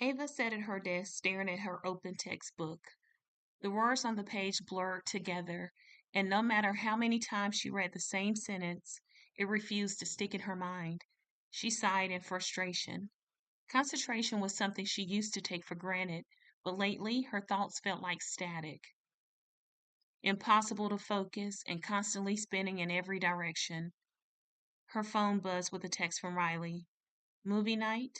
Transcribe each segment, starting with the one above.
Ava sat at her desk staring at her open textbook. The words on the page blurred together, and no matter how many times she read the same sentence, it refused to stick in her mind. She sighed in frustration. Concentration was something she used to take for granted, but lately her thoughts felt like static, impossible to focus, and constantly spinning in every direction. Her phone buzzed with a text from Riley. Movie night?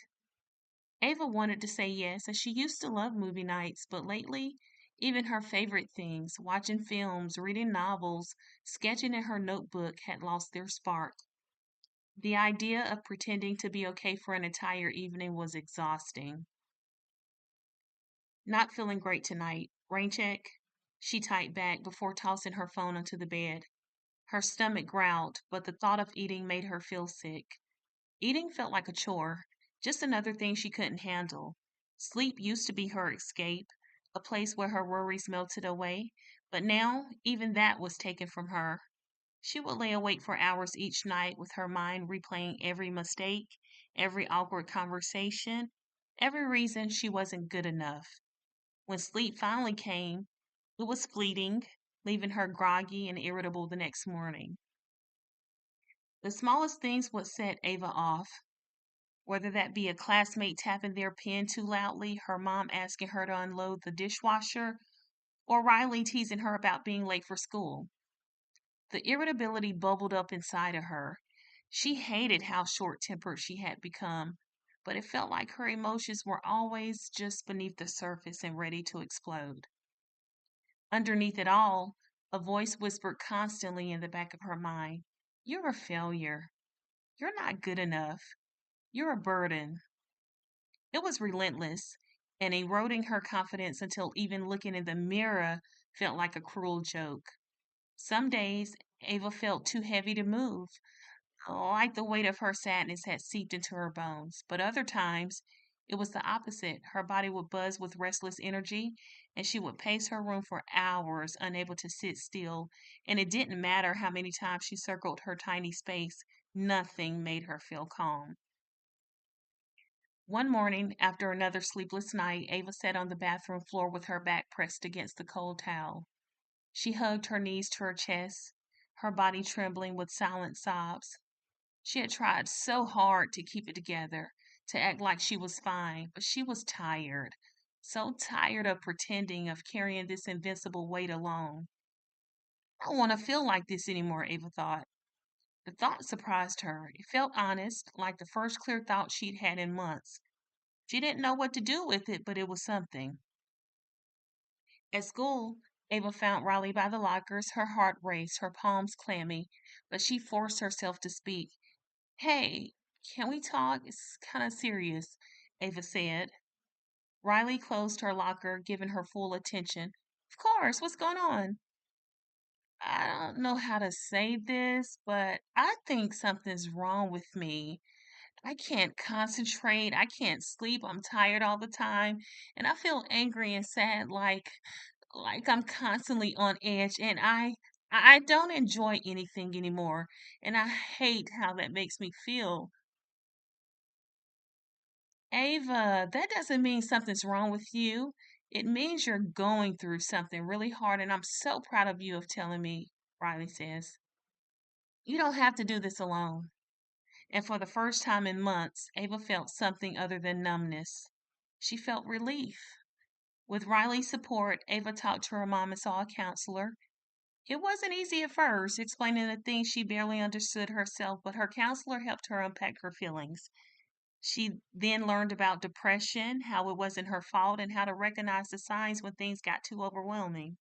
Ava wanted to say yes, as she used to love movie nights, but lately, even her favorite things, watching films, reading novels, sketching in her notebook, had lost their spark. The idea of pretending to be okay for an entire evening was exhausting. Not feeling great tonight. Rain check? She typed back before tossing her phone onto the bed. Her stomach growled, but the thought of eating made her feel sick. Eating felt like a chore, just another thing she couldn't handle. Sleep used to be her escape, a place where her worries melted away, but now even that was taken from her. She would lay awake for hours each night with her mind replaying every mistake, every awkward conversation, every reason she wasn't good enough. When sleep finally came, it was fleeting, leaving her groggy and irritable the next morning. The smallest things would set Ava off, whether that be a classmate tapping their pen too loudly, her mom asking her to unload the dishwasher, or Riley teasing her about being late for school. The irritability bubbled up inside of her. She hated how short tempered she had become, but it felt like her emotions were always just beneath the surface and ready to explode. Underneath it all, a voice whispered constantly in the back of her mind, "You're a failure. You're not good enough. You're a burden." It was relentless and eroding her confidence until even looking in the mirror felt like a cruel joke. Some days, Ava felt too heavy to move, like the weight of her sadness had seeped into her bones. But other times, it was the opposite. Her body would buzz with restless energy, and she would pace her room for hours, unable to sit still. And it didn't matter how many times she circled her tiny space, nothing made her feel calm. One morning, after another sleepless night, Ava sat on the bathroom floor with her back pressed against the cold towel. She hugged her knees to her chest, her body trembling with silent sobs. She had tried so hard to keep it together, to act like she was fine, but she was tired. So tired of pretending, of carrying this invincible weight alone. I don't want to feel like this anymore, Ava thought. The thought surprised her. It felt honest, like the first clear thought she'd had in months. She didn't know what to do with it, but it was something. At school, Ava found Riley by the lockers. Her heart raced, her palms clammy, but she forced herself to speak. "Hey, can we talk? It's kind of serious," Ava said. Riley closed her locker, giving her full attention. "Of course, what's going on?" "I don't know how to say this, but I think something's wrong with me. I can't concentrate. I can't sleep. I'm tired all the time. And I feel angry and sad like I'm constantly on edge and I don't enjoy anything anymore. And I hate how that makes me feel." "Ava, that doesn't mean something's wrong with you. It means you're going through something really hard, and I'm so proud of you of telling me," Riley says. "You don't have to do this alone." And for the first time in months, Ava felt something other than numbness. She felt relief. With Riley's support, Ava talked to her mom and saw a counselor. It wasn't easy at first, explaining the things she barely understood herself, but her counselor helped her unpack her feelings. She then learned about depression, how it wasn't her fault, and how to recognize the signs when things got too overwhelming.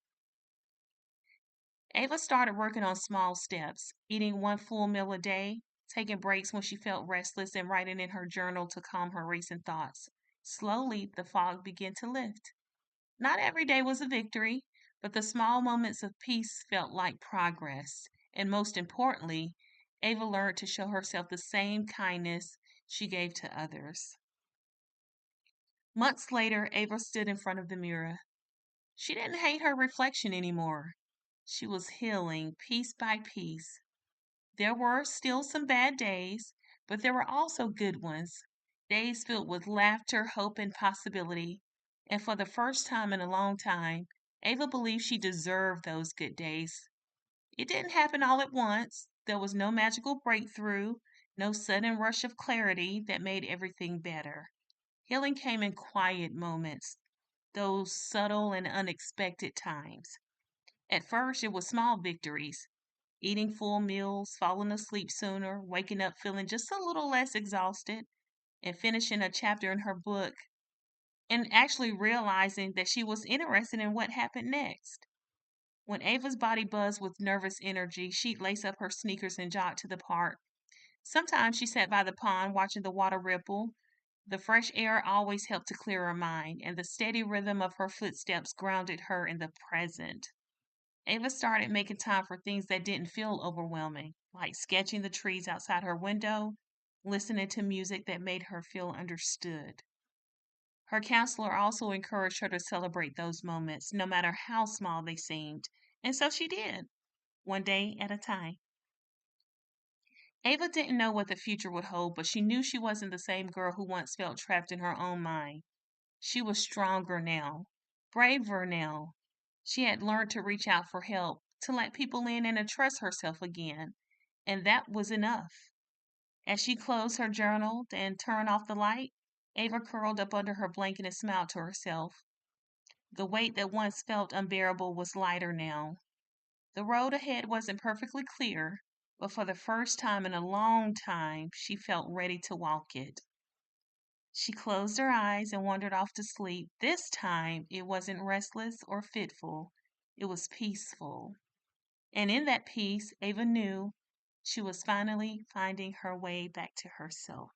Ava started working on small steps, eating one full meal a day, taking breaks when she felt restless, and writing in her journal to calm her racing thoughts. Slowly, the fog began to lift. Not every day was a victory, but the small moments of peace felt like progress. And most importantly, Ava learned to show herself the same kindness she gave to others. Months later, Ava stood in front of the mirror. She didn't hate her reflection anymore. She was healing piece by piece. There were still some bad days, but there were also good ones. days filled with laughter, hope, and possibility. And for the first time in a long time, Ava believed she deserved those good days. It didn't happen all at once. There was no magical breakthrough, no sudden rush of clarity that made everything better. Healing came in quiet moments, those subtle and unexpected times. At first, it was small victories: eating full meals, falling asleep sooner, waking up feeling just a little less exhausted, and finishing a chapter in her book and actually realizing that she was interested in what happened next. When Ava's body buzzed with nervous energy, she'd lace up her sneakers and jog to the park. Sometimes she sat by the pond watching the water ripple. The fresh air always helped to clear her mind, and the steady rhythm of her footsteps grounded her in the present. Ava started making time for things that didn't feel overwhelming, like sketching the trees outside her window, listening to music that made her feel understood. Her counselor also encouraged her to celebrate those moments, no matter how small they seemed, and so she did, one day at a time. Ava didn't know what the future would hold, but she knew she wasn't the same girl who once felt trapped in her own mind. She was stronger now, braver now. She had learned to reach out for help, to let people in, and to trust herself again. And that was enough. As she closed her journal and turned off the light, Ava curled up under her blanket and smiled to herself. The weight that once felt unbearable was lighter now. The road ahead wasn't perfectly clear, but for the first time in a long time, she felt ready to walk it. She closed her eyes and wandered off to sleep. This time, it wasn't restless or fitful, it was peaceful. And in that peace, Ava knew she was finally finding her way back to herself.